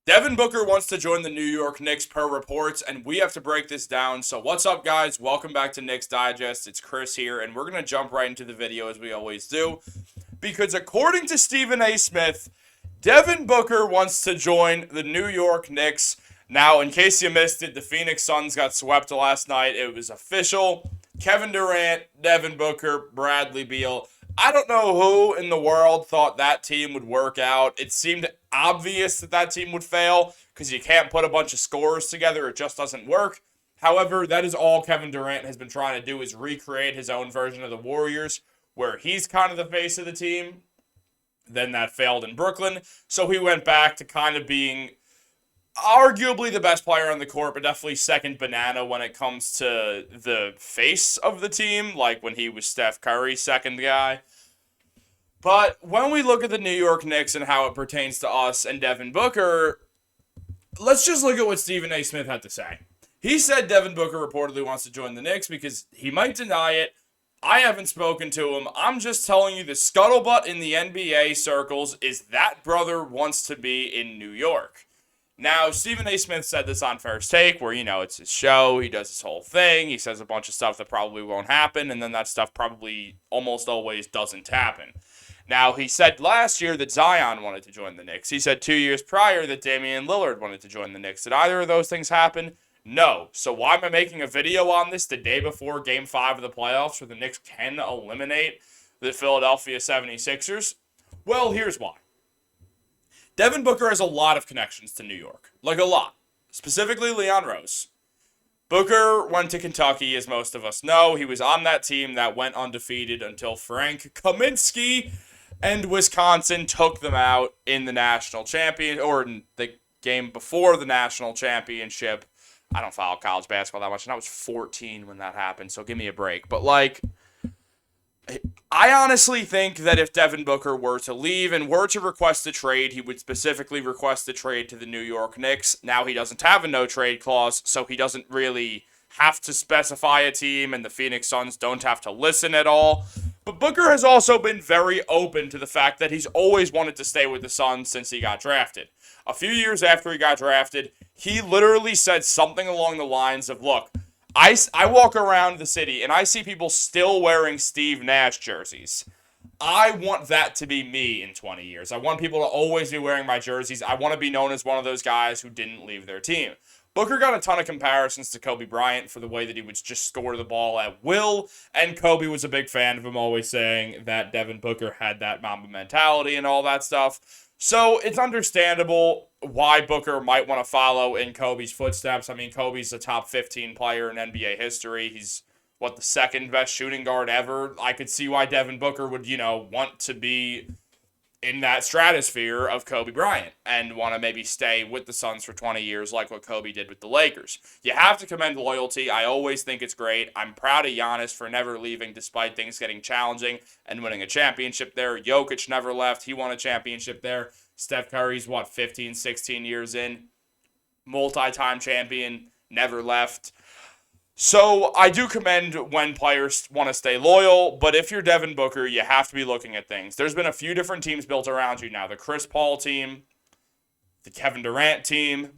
Devin Booker wants to join the New York Knicks per reports, and we have to break this down. So, what's up, guys? Welcome back to Knicks Digest. It's Chris here, and we're going to jump right into the video as we always do. Because according to Stephen A. Smith, Devin Booker wants to join the New York Knicks. Now, in case you missed it, the Phoenix Suns got swept last night. It was official. Kevin Durant, Devin Booker, Bradley Beal. I don't know who in the world thought that team would work out. It seemed obvious that that team would fail because you can't put a bunch of scorers together. It just doesn't work. However, that is all Kevin Durant has been trying to do is recreate his own version of the Warriors, where he's kind of the face of the team. Then that failed in Brooklyn, so he went back to kind of being arguably the best player on the court, but definitely second banana when it comes to the face of the team, like when he was Steph Curry's second guy. But when we look at the New York Knicks and how it pertains to us and Devin Booker, let's just look at what Stephen A. Smith had to say. He said Devin Booker reportedly wants to join the Knicks because he might deny it. I haven't spoken to him. I'm just telling you the scuttlebutt in the NBA circles is that brother wants to be in New York. Now, Stephen A. Smith said this on First Take, where, it's his show, he does his whole thing, he says a bunch of stuff that probably won't happen, and then that stuff probably almost always doesn't happen. Now, he said last year that Zion wanted to join the Knicks. He said 2 years prior that Damian Lillard wanted to join the Knicks. Did either of those things happen? No. So why am I making a video on this the day before Game 5 of the playoffs where the Knicks can eliminate the Philadelphia 76ers? Well, here's why. Devin Booker has a lot of connections to New York. Like a lot. Specifically Leon Rose. Booker went to Kentucky, as most of us know. He was on that team that went undefeated until Frank Kaminsky and Wisconsin took them out in the national champion, or in the game before the national championship. I don't follow college basketball that much, and I was 14 when that happened, so give me a break. But, I honestly think that if Devin Booker were to leave and were to request a trade, he would specifically request a trade to the New York Knicks. Now he doesn't have a no-trade clause, so he doesn't really have to specify a team, and the Phoenix Suns don't have to listen at all. But Booker has also been very open to the fact that he's always wanted to stay with the Suns since he got drafted. A few years after he got drafted, he literally said something along the lines of, look, I walk around the city and I see people still wearing Steve Nash jerseys. I want that to be me in 20 years. I want people to always be wearing my jerseys. I want to be known as one of those guys who didn't leave their team. Booker got a ton of comparisons to Kobe Bryant for the way that he would just score the ball at will, and Kobe was a big fan of him, always saying that Devin Booker had that Mamba mentality and all that stuff. So it's understandable why Booker might want to follow in Kobe's footsteps. I mean, Kobe's a top 15 player in NBA history. He's, the second best shooting guard ever. I could see why Devin Booker would, want to be in that stratosphere of Kobe Bryant and want to maybe stay with the Suns for 20 years like what Kobe did with the Lakers. You have to commend loyalty. I always think it's great. I'm proud of Giannis for never leaving despite things getting challenging and winning a championship there. Jokic never left. He won a championship there. Steph Curry's, 15, 16 years in. Multi-time champion, never left. So I do commend when players want to stay loyal, but if you're Devin Booker, you have to be looking at things. There's been a few different teams built around you now. The Chris Paul team, the Kevin Durant team,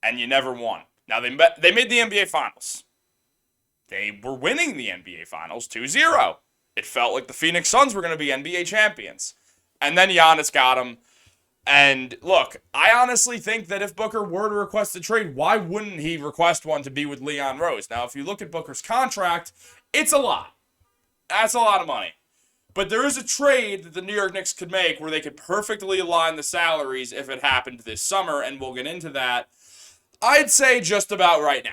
and you never won. Now, they made the NBA Finals. They were winning the NBA Finals 2-0. It felt like the Phoenix Suns were going to be NBA champions. And then Giannis got him. And look, I honestly think that if Booker were to request a trade, why wouldn't he request one to be with Leon Rose? Now, if you look at Booker's contract, it's a lot. That's a lot of money. But there is a trade that the New York Knicks could make where they could perfectly align the salaries if it happened this summer, and we'll get into that. I'd say just about right now.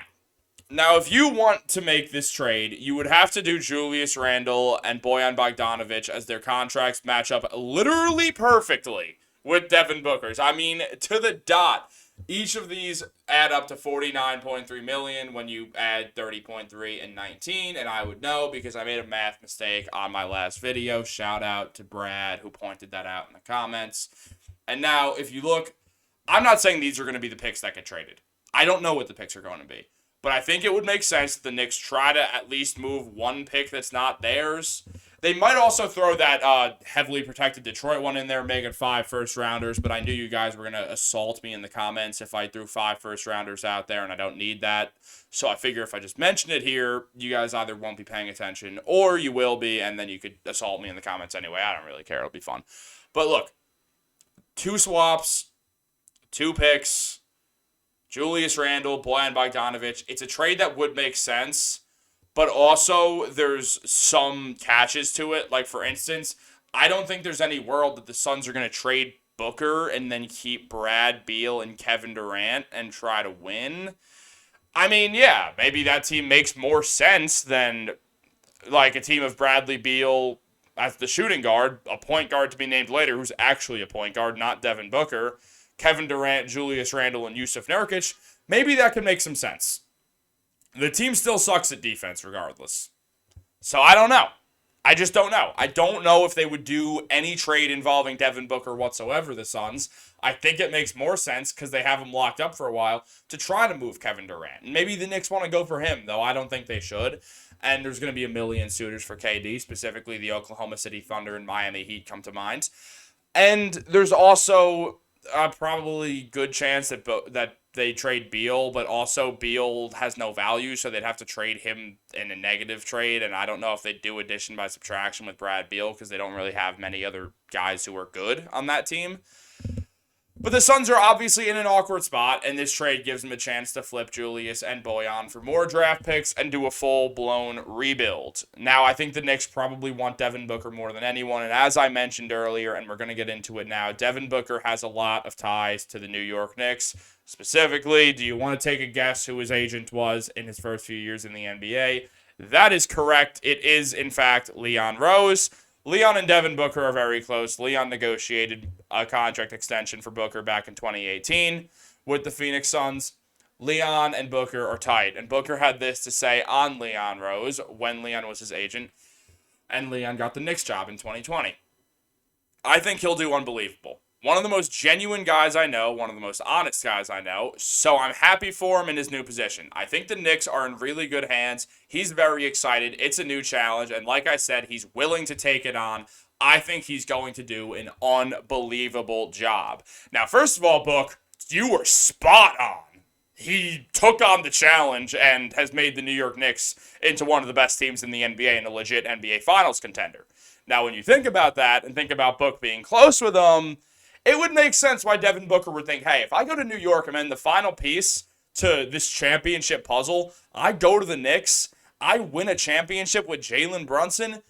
Now, if you want to make this trade, you would have to do Julius Randle and Bojan Bogdanovic as their contracts match up literally perfectly with Devin Booker's. I mean, to the dot. Each of these add up to $49.3 million when you add 30.3 and 19, and I would know because I made a math mistake on my last video. Shout out to Brad who pointed that out in the comments. And now, if you look, I'm not saying these are going to be the picks that get traded. I don't know what the picks are going to be. But I think it would make sense that the Knicks try to at least move one pick that's not theirs. They might also throw that heavily protected Detroit one in there, make it 5 first-rounders, but I knew you guys were going to assault me in the comments if I threw 5 first-rounders out there, and I don't need that. So I figure if I just mention it here, you guys either won't be paying attention, or you will be, and then you could assault me in the comments anyway. I don't really care. It'll be fun. But look, 2 swaps, 2 picks, Julius Randle, Bojan Bogdanovic. It's a trade that would make sense. But also, there's some catches to it. Like, for instance, I don't think there's any world that the Suns are going to trade Booker and then keep Brad Beal and Kevin Durant and try to win. I mean, yeah, maybe that team makes more sense than, like, a team of Bradley Beal as the shooting guard, a point guard to be named later who's actually a point guard, not Devin Booker, Kevin Durant, Julius Randle, and Yusuf Nurkic. Maybe that could make some sense. The team still sucks at defense regardless. So I don't know. I just don't know. I don't know if they would do any trade involving Devin Booker whatsoever, the Suns. I think it makes more sense because they have him locked up for a while to try to move Kevin Durant. And maybe the Knicks want to go for him, though I don't think they should. And there's going to be a million suitors for KD, specifically the Oklahoma City Thunder and Miami Heat come to mind. And there's also a probably good chance that they trade Beal, but also Beal has no value, so they'd have to trade him in a negative trade, and I don't know if they'd do addition by subtraction with Brad Beal because they don't really have many other guys who are good on that team. But the Suns are obviously in an awkward spot, and this trade gives them a chance to flip Julius and Bojan for more draft picks and do a full-blown rebuild. Now, I think the Knicks probably want Devin Booker more than anyone, and as I mentioned earlier, and we're going to get into it now, Devin Booker has a lot of ties to the New York Knicks. Specifically, do you want to take a guess who his agent was in his first few years in the NBA? That is correct. It is, in fact, Leon Rose. Leon and Devin Booker are very close. Leon negotiated a contract extension for Booker back in 2018 with the Phoenix Suns. Leon and Booker are tight, and Booker had this to say on Leon Rose when Leon was his agent, and Leon got the Knicks job in 2020. I think he'll do unbelievable. One of the most genuine guys I know, one of the most honest guys I know, so I'm happy for him in his new position. I think the Knicks are in really good hands. He's very excited. It's a new challenge, and like I said, he's willing to take it on. I think he's going to do an unbelievable job. Now, first of all, Book, you were spot on. He took on the challenge and has made the New York Knicks into one of the best teams in the NBA and a legit NBA Finals contender. Now, when you think about that and think about Book being close with him, it would make sense why Devin Booker would think, hey, if I go to New York and I'm the final piece to this championship puzzle, I go to the Knicks, I win a championship with Jalen Brunson,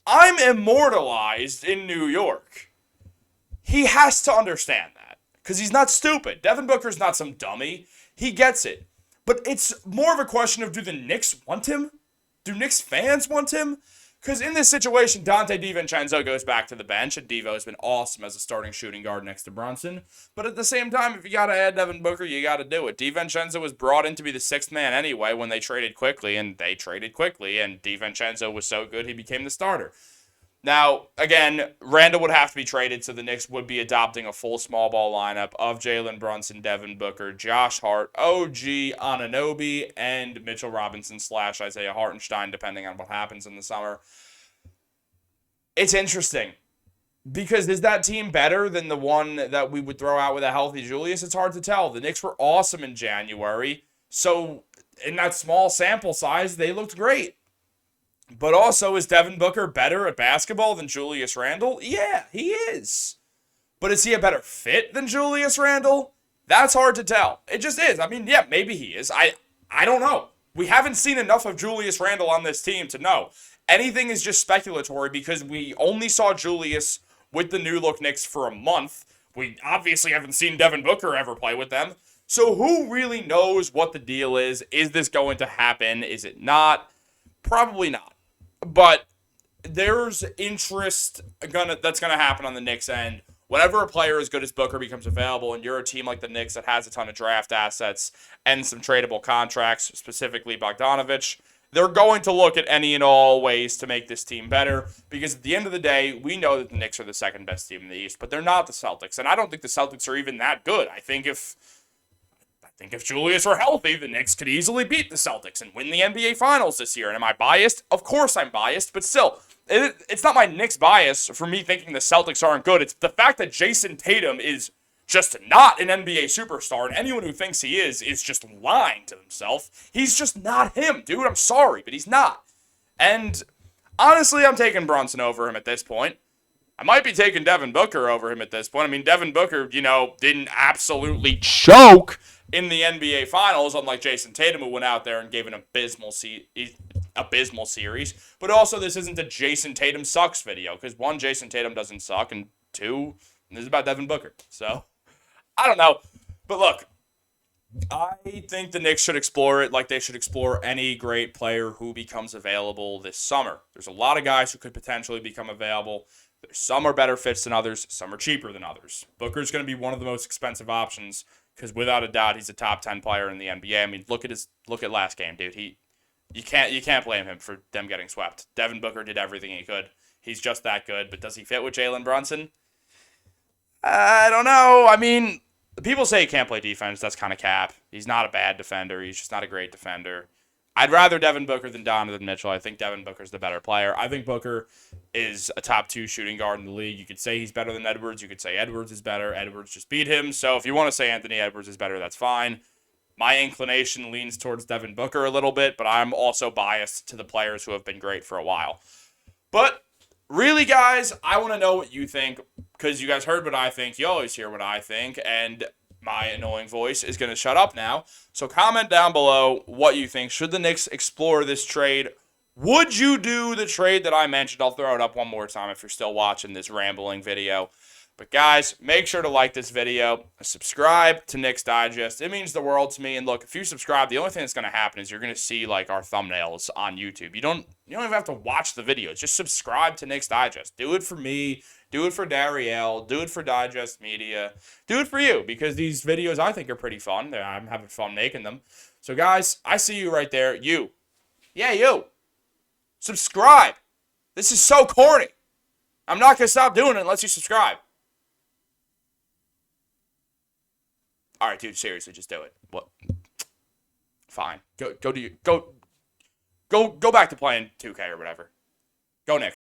I'm immortalized in New York. He has to understand that because he's not stupid. Devin Booker's not some dummy. He gets it. But it's more of a question of, do the Knicks want him? Do Knicks fans want him? Because in this situation, Dante DiVincenzo goes back to the bench, and Devo has been awesome as a starting shooting guard next to Brunson. But at the same time, if you got to add Devin Booker, you got to do it. DiVincenzo was brought in to be the sixth man anyway when they traded quickly, and DiVincenzo was so good he became the starter. Now, again, Randle would have to be traded, so the Knicks would be adopting a full small ball lineup of Jalen Brunson, Devin Booker, Josh Hart, OG Anunoby, and Mitchell Robinson / Isaiah Hartenstein, depending on what happens in the summer. It's interesting, because is that team better than the one that we would throw out with a healthy Julius? It's hard to tell. The Knicks were awesome in January, so in that small sample size, they looked great. But also, is Devin Booker better at basketball than Julius Randle? Yeah, he is. But is he a better fit than Julius Randle? That's hard to tell. It just is. I mean, yeah, maybe he is. I don't know. We haven't seen enough of Julius Randle on this team to know. Anything is just speculatory because we only saw Julius with the New Look Knicks for a month. We obviously haven't seen Devin Booker ever play with them. So who really knows what the deal is? Is this going to happen? Is it not? Probably not. But there's interest that's gonna happen on the Knicks end. Whenever a player as good as Booker becomes available, and you're a team like the Knicks that has a ton of draft assets and some tradable contracts, specifically Bogdanovic, they're going to look at any and all ways to make this team better. Because at the end of the day, we know that the Knicks are the second best team in the East, but they're not the Celtics, and I don't think the Celtics are even that good. I think if Julius were healthy, the Knicks could easily beat the Celtics and win the NBA Finals this year. And am I biased? Of course I'm biased, but still, it's not my Knicks bias for me thinking the Celtics aren't good. It's the fact that Jason Tatum is just not an NBA superstar, and anyone who thinks he is just lying to themselves. He's just not him, dude. I'm sorry, but he's not. And honestly, I'm taking Brunson over him at this point. I might be taking Devin Booker over him at this point. I mean, Devin Booker, didn't absolutely choke in the NBA Finals, unlike Jason Tatum, who went out there and gave an abysmal series. But also, this isn't a Jason Tatum sucks video, because one, Jason Tatum doesn't suck, and two, this is about Devin Booker. So, I don't know. But look, I think the Knicks should explore it like they should explore any great player who becomes available this summer. There's a lot of guys who could potentially become available. Some are better fits than others. Some are cheaper than others. Booker's going to be one of the most expensive options because without a doubt he's a top 10 player in the NBA. I mean, look at last game, dude. You can't blame him for them getting swept. Devin Booker did everything he could. He's just that good. But does he fit with Jalen Brunson? I don't know. I mean, people say he can't play defense. That's kind of cap. He's not a bad defender. He's just not a great defender. I'd rather Devin Booker than Donovan Mitchell. I think Devin Booker's the better player. I think Booker is a top 2 shooting guard in the league. You could say he's better than Edwards. You could say Edwards is better. Edwards just beat him. So if you want to say Anthony Edwards is better, that's fine. My inclination leans towards Devin Booker a little bit, but I'm also biased to the players who have been great for a while. But really, guys, I want to know what you think, because you guys heard what I think. You always hear what I think, and my annoying voice is going to shut up now. So comment down below what you think. Should the Knicks explore this trade? Would you do the trade that I mentioned? I'll throw it up one more time if you're still watching this rambling video. But guys, make sure to like this video, subscribe to Knicks Digest. It means the world to me. And look, if you subscribe, the only thing that's going to happen is you're going to see like our thumbnails on YouTube. You don't even have to watch the videos. Just subscribe to Knicks Digest. Do it for me. Do it for Darielle. Do it for Digest Media. Do it for you, because these videos I think are pretty fun. I'm having fun making them. So guys, I see you right there. You. Yeah, you. Subscribe. This is so corny. I'm not going to stop doing it unless you subscribe. All right, dude, seriously, just do it. What? Fine. Go back to playing 2K or whatever. Go Knicks.